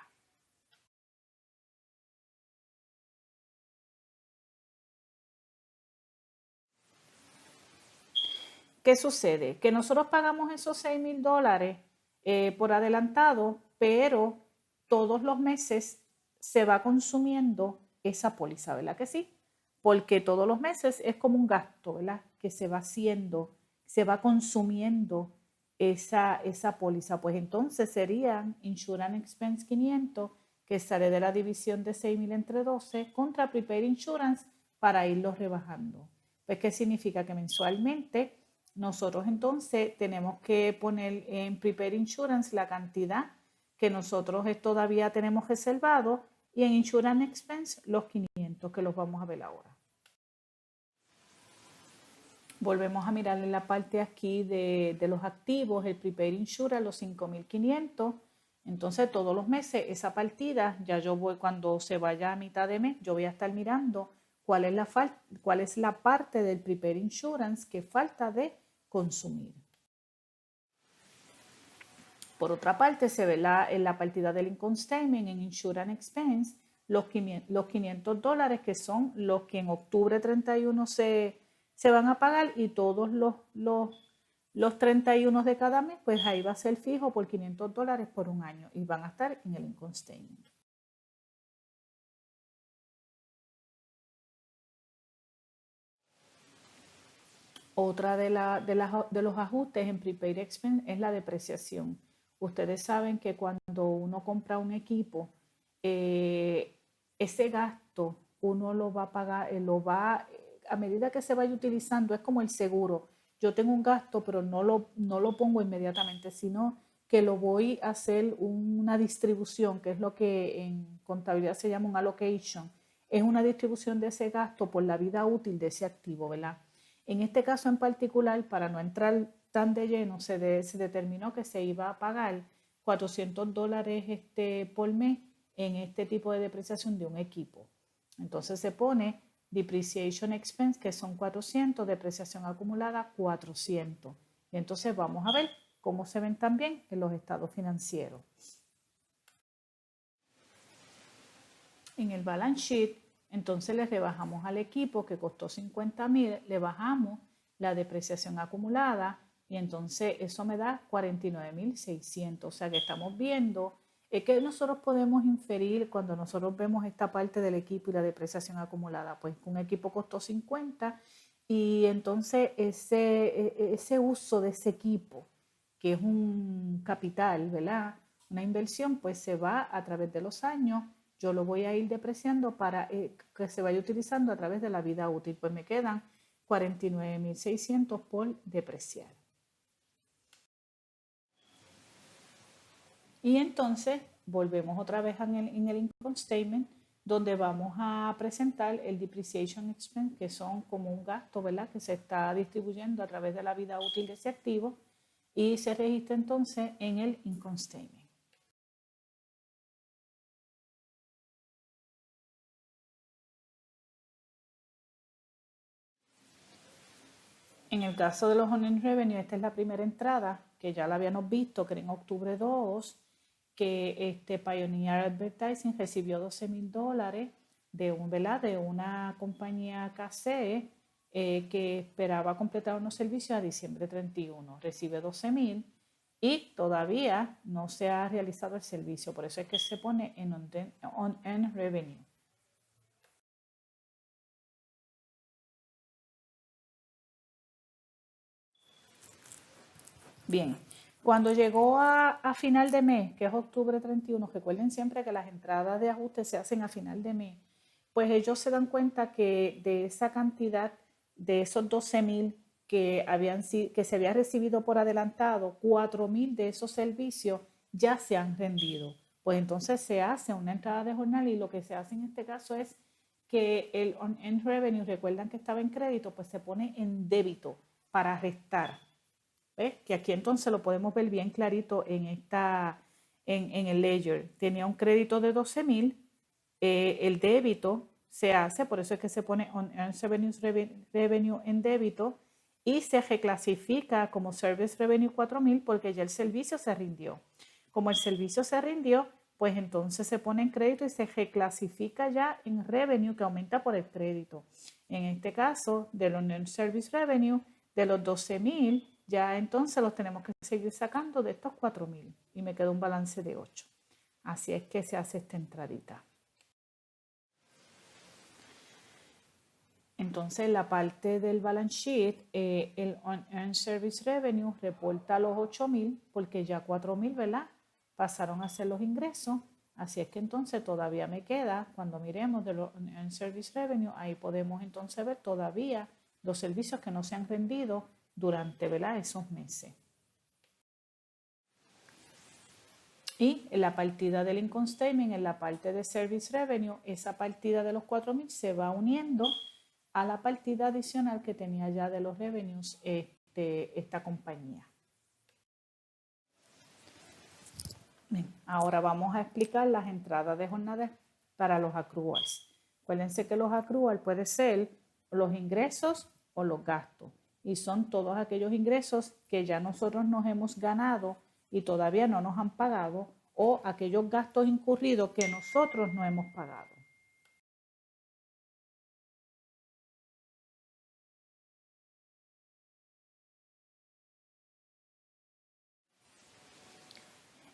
¿Qué sucede? Que nosotros pagamos esos $6,000 por adelantado, pero todos los meses se va consumiendo esa póliza, ¿verdad que sí? Porque todos los meses es como un gasto, ¿verdad? Que se va haciendo, se va consumiendo esa póliza. Pues entonces serían Insurance Expense 500, que sale de la división de 6,000 entre 12, contra Prepaid Insurance para irlos rebajando. Pues, ¿qué significa? Que mensualmente nosotros entonces tenemos que poner en Prepaid Insurance la cantidad que nosotros todavía tenemos reservado y en Insurance Expense los 500, que los vamos a ver ahora. Volvemos a mirar en la parte aquí de los activos, el Prepaid Insurance, los 5,500. Entonces todos los meses esa partida, ya yo voy cuando se vaya a mitad de mes, yo voy a estar mirando cuál es la parte del Prepaid Insurance que falta de consumir. Por otra parte, se ve en la partida del income statement, en Insurance Expense, los $500 que son los que en octubre 31 se van a pagar, y todos los 31 de cada mes, pues ahí va a ser fijo por $500 por un año y van a estar en el income statement. Otra de los ajustes en Prepaid Expense es la depreciación. Ustedes saben que cuando uno compra un equipo, ese gasto uno lo va a pagar, a medida que se vaya utilizando, es como el seguro. Yo tengo un gasto, pero no lo pongo inmediatamente, sino que lo voy a hacer una distribución, que es lo que en contabilidad se llama un allocation. Es una distribución de ese gasto por la vida útil de ese activo, ¿verdad? En este caso en particular, para no entrar tan de lleno, se determinó que se iba a pagar $400 por mes en este tipo de depreciación de un equipo. Entonces se pone Depreciation Expense, que son 400, depreciación acumulada 400. Y entonces vamos a ver cómo se ven también en los estados financieros. En el balance sheet, entonces le rebajamos al equipo que costó 50,000, le bajamos la depreciación acumulada y entonces eso me da 49,600. O sea que estamos viendo que nosotros podemos inferir cuando nosotros vemos esta parte del equipo y la depreciación acumulada. Pues un equipo costó 50 y entonces ese uso de ese equipo, que es un capital, ¿verdad? Una inversión, pues se va a través de los años. Yo lo voy a ir depreciando para que se vaya utilizando a través de la vida útil. Pues me quedan 49,600 por depreciar. Y entonces volvemos otra vez en el income statement, donde vamos a presentar el depreciation expense, que son como un gasto, ¿verdad?, que se está distribuyendo a través de la vida útil de ese activo y se registra entonces en el income statement. En el caso de los unearned revenue, esta es la primera entrada, que ya la habíamos visto, que era en octubre 2, que Pioneer Advertising recibió $12,000 de una compañía KC que esperaba completar unos servicios a diciembre 31. Recibe 12,000 y todavía no se ha realizado el servicio, por eso es que se pone en unearned revenue. Bien, cuando llegó a final de mes, que es octubre 31, recuerden siempre que las entradas de ajuste se hacen a final de mes, pues ellos se dan cuenta que de esa cantidad, de esos 12,000 que se había recibido por adelantado, 4,000 de esos servicios ya se han rendido. Pues entonces se hace una entrada de jornal y lo que se hace en este caso es que el unearned revenue, recuerdan que estaba en crédito, pues se pone en débito para restar. ¿Ves? Que aquí entonces lo podemos ver bien clarito en el ledger. Tenía un crédito de 12,000, el débito se hace, por eso es que se pone unearned revenue en débito y se reclasifica como service revenue 4,000 porque ya el servicio se rindió. Como el servicio se rindió, pues entonces se pone en crédito y se reclasifica ya en revenue, que aumenta por el crédito. En este caso, del unearned service revenue, de los 12,000, ya entonces los tenemos que seguir sacando de estos 4,000 y me queda un balance de 8. Así es que se hace esta entradita. Entonces, la parte del balance sheet, el Unearned Service Revenue reporta los 8,000 porque ya 4,000, ¿verdad? Pasaron a ser los ingresos. Así es que entonces todavía me queda, cuando miremos de los Unearned Service Revenue, ahí podemos entonces ver todavía los servicios que no se han rendido durante, ¿verdad?, esos meses. Y en la partida del income statement, en la parte de service revenue, esa partida de los 4,000 se va uniendo a la partida adicional que tenía ya de los revenues esta compañía. Bien, ahora vamos a explicar las entradas de jornada para los accruals. Acuérdense que los accruals pueden ser los ingresos o los gastos. Y son todos aquellos ingresos que ya nosotros nos hemos ganado y todavía no nos han pagado, o aquellos gastos incurridos que nosotros no hemos pagado.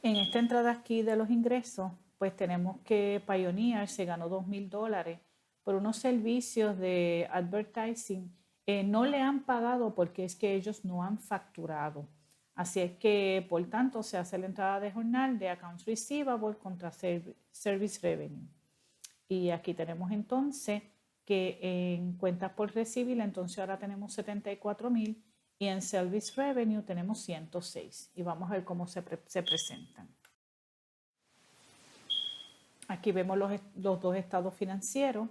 En esta entrada aquí de los ingresos, pues tenemos que Pioneer se ganó $2,000 por unos servicios de advertising. No le han pagado porque es que ellos no han facturado. Así es que, por tanto, se hace la entrada de jornal de Accounts Receivable contra Service Revenue. Y aquí tenemos entonces que en cuentas por recibir, entonces ahora tenemos 74,000 y en Service Revenue tenemos 106. Y vamos a ver cómo se presentan. Aquí vemos los dos estados financieros.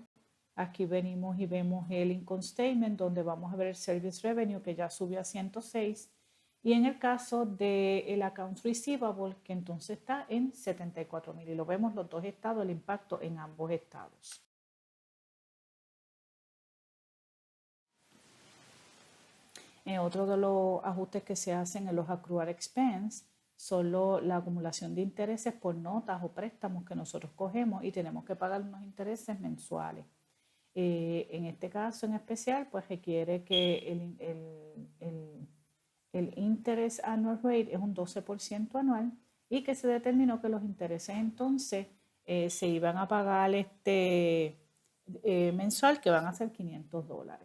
Aquí venimos y vemos el income statement donde vamos a ver el Service Revenue que ya subió a 106. Y en el caso del Accounts Receivable, que entonces está en 74,000. Y lo vemos los dos estados, el impacto en ambos estados. Otro de los ajustes que se hacen en los accrual expense son la acumulación de intereses por notas o préstamos que nosotros cogemos y tenemos que pagar unos intereses mensuales. En este caso en especial, pues requiere que el interest annual rate es un 12% anual y que se determinó que los intereses entonces se iban a pagar mensual, que van a ser $500.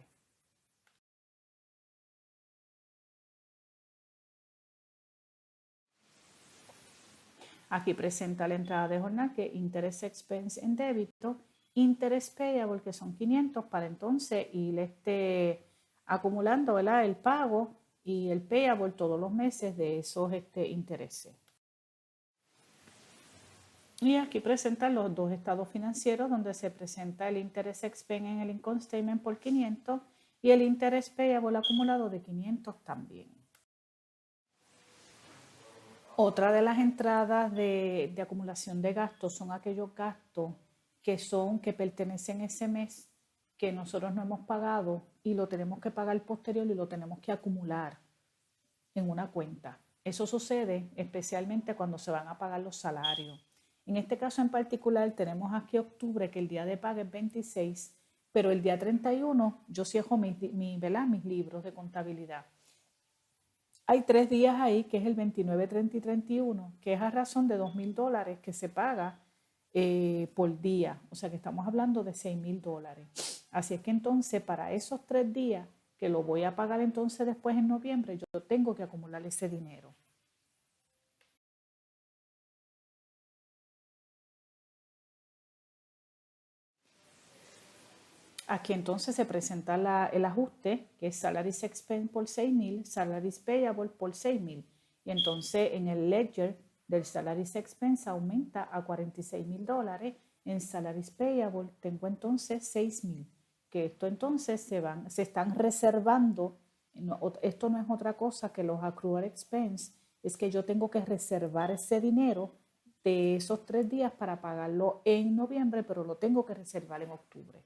Aquí presenta la entrada de jornal que interest expense en débito, interest payable que son 500 para entonces ir acumulando, ¿verdad?, el pago y el payable todos los meses de esos intereses. Y aquí presentan los dos estados financieros donde se presenta el interest expense en el income statement por 500 y el interest payable acumulado de 500 también. Otra de las entradas de acumulación de gastos son aquellos gastos que pertenecen a ese mes que nosotros no hemos pagado y lo tenemos que pagar posterior y lo tenemos que acumular en una cuenta. Eso sucede especialmente cuando se van a pagar los salarios. En este caso en particular tenemos aquí octubre, que el día de pago es 26, pero el día 31 yo cierro mis libros de contabilidad. Hay 3 días ahí, que es el 29, 30 y 31, que es a razón de $2,000 que se paga por día. O sea que estamos hablando de $6,000. Así es que entonces para esos 3 días que lo voy a pagar entonces después en noviembre, yo tengo que acumular ese dinero. Aquí entonces se presenta el ajuste, que es Salaries Expense por 6,000, Salaries Payable por 6,000. Y entonces en el ledger del Salaries Expense aumenta a $46,000. En Salaries Payable tengo entonces 6,000. Que esto entonces se están reservando. Esto no es otra cosa que los accrual expense, es que yo tengo que reservar ese dinero de esos 3 días para pagarlo en noviembre, pero lo tengo que reservar en octubre.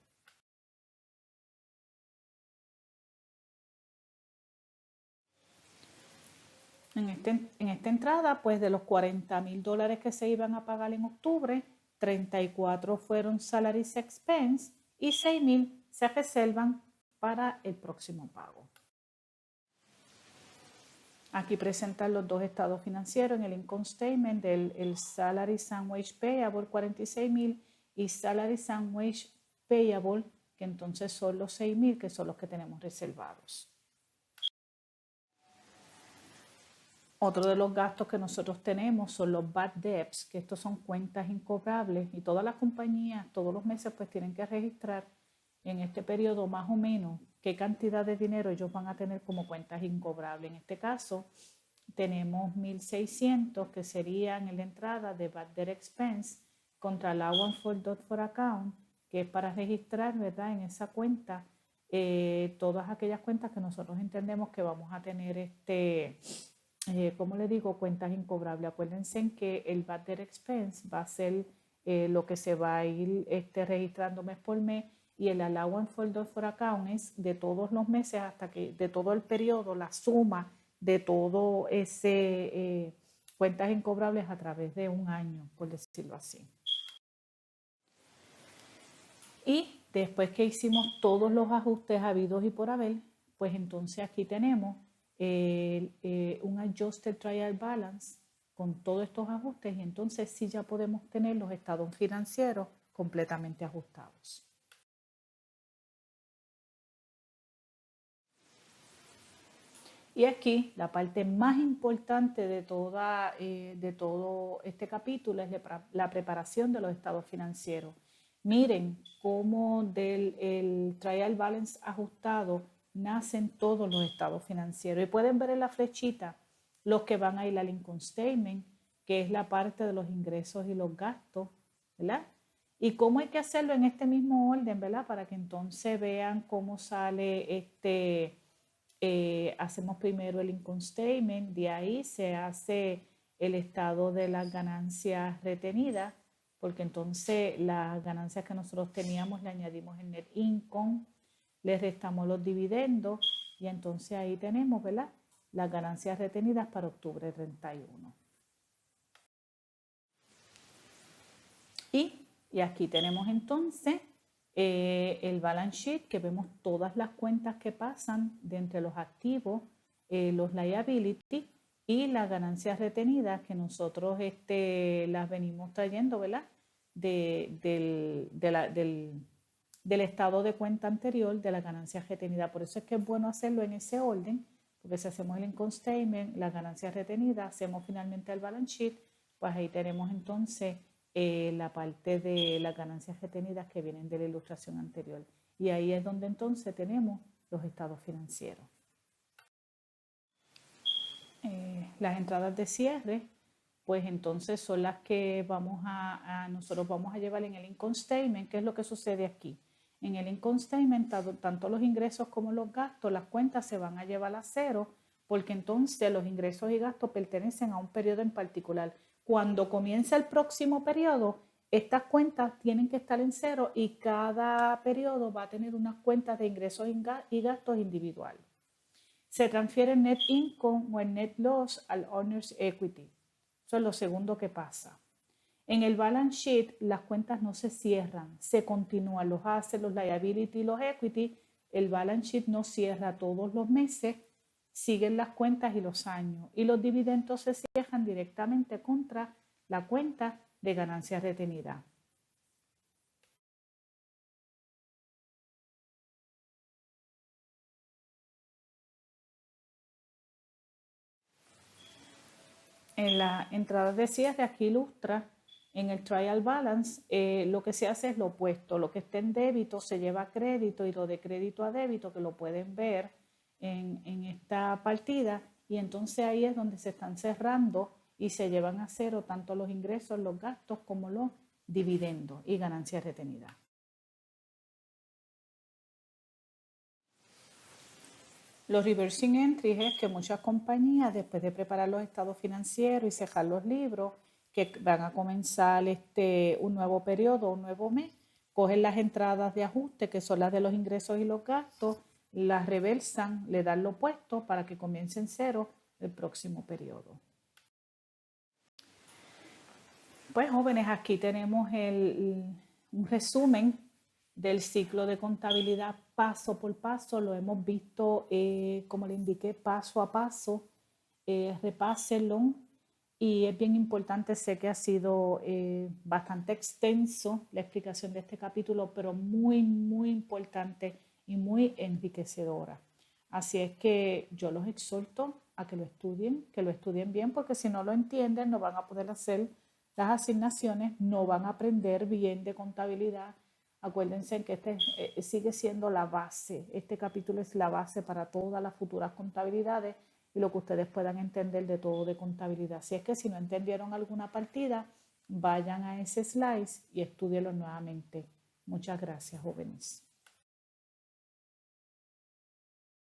En esta entrada, pues de los $40,000 que se iban a pagar en octubre, 34 fueron salaries expense y 6,000 se reservan para el próximo pago. Aquí presentan los dos estados financieros en el income statement del Salaries and Wage Payable 46,000 y Salaries and Wage Payable que entonces son los 6,000 que son los que tenemos reservados. Otro de los gastos que nosotros tenemos son los bad debts, que estos son cuentas incobrables y todas las compañías todos los meses pues tienen que registrar en este periodo más o menos qué cantidad de dinero ellos van a tener como cuentas incobrables. En este caso tenemos 1,600 que serían en la entrada de bad debt expense contra allowance for account, que es para registrar, ¿verdad?, en esa cuenta todas aquellas cuentas que nosotros entendemos que vamos a tener como le digo, cuentas incobrables. Acuérdense en que el bad debt expense va a ser lo que se va a ir registrando mes por mes, y el allowance for account es de todos los meses hasta que, de todo el periodo, la suma de todo ese cuentas incobrables a través de un año, por decirlo así. Y después que hicimos todos los ajustes habidos y por haber, pues entonces aquí tenemos un adjusted trial balance con todos estos ajustes, y entonces sí ya podemos tener los estados financieros completamente ajustados. Y aquí la parte más importante de todo este capítulo es la preparación de los estados financieros. Miren cómo el trial balance ajustado nacen todos los estados financieros. Y pueden ver en la flechita los que van a ir al income statement, que es la parte de los ingresos y los gastos, ¿verdad? Y cómo hay que hacerlo en este mismo orden, ¿verdad? Para que entonces vean cómo sale hacemos primero el income statement, de ahí se hace el estado de las ganancias retenidas, porque entonces las ganancias que nosotros teníamos le añadimos el net income, le restamos los dividendos, y entonces ahí tenemos, ¿verdad?, las ganancias retenidas para octubre 31. Y aquí tenemos entonces el balance sheet, que vemos todas las cuentas que pasan de entre los activos, los liabilities y las ganancias retenidas que nosotros las venimos trayendo, ¿verdad?, del estado de cuenta anterior de las ganancias retenidas. Por eso es que es bueno hacerlo en ese orden, porque si hacemos el income statement, las ganancias retenidas, hacemos finalmente el balance sheet, pues ahí tenemos entonces la parte de las ganancias retenidas que vienen de la ilustración anterior. Y ahí es donde entonces tenemos los estados financieros. Las entradas de cierre, pues entonces son las que nosotros vamos a llevar en el income statement. ¿Qué es lo que sucede aquí? En el income statement, tanto los ingresos como los gastos, las cuentas se van a llevar a cero, porque entonces los ingresos y gastos pertenecen a un periodo en particular. Cuando comienza el próximo periodo, estas cuentas tienen que estar en cero, y cada periodo va a tener unas cuentas de ingresos y gastos individuales. Se transfiere el net income o el net loss al owner's equity. Eso es lo segundo que pasa. En el balance sheet, las cuentas no se cierran, se continúan los assets, los liabilities y los equity. El balance sheet no cierra todos los meses, siguen las cuentas y los años, y los dividendos se cierran directamente contra la cuenta de ganancias retenidas. En la entrada de cierre aquí ilustra en el trial balance lo que se hace es lo opuesto. Lo que está en débito se lleva a crédito, y lo de crédito a débito, que lo pueden ver en esta partida, y entonces ahí es donde se están cerrando y se llevan a cero tanto los ingresos, los gastos, como los dividendos y ganancias retenidas. Los reversing entries es que muchas compañías, después de preparar los estados financieros y cerrar los libros, que van a comenzar un nuevo periodo, un nuevo mes, cogen las entradas de ajuste, que son las de los ingresos y los gastos, las reversan, le dan lo opuesto para que comiencen cero el próximo periodo. Pues jóvenes, aquí tenemos un resumen del ciclo de contabilidad paso por paso. Lo hemos visto, como le indiqué, paso a paso. Repásenlo. Y es bien importante, sé que ha sido bastante extenso la explicación de este capítulo, pero muy, muy importante y muy enriquecedora. Así es que yo los exhorto a que lo estudien bien, porque si no lo entienden no van a poder hacer las asignaciones, no van a aprender bien de contabilidad. Acuérdense que este sigue siendo la base, este capítulo es la base para todas las futuras contabilidades y lo que ustedes puedan entender de todo de contabilidad. Si es que si no entendieron alguna partida, vayan a ese slide y estudienlo nuevamente. Muchas gracias, jóvenes.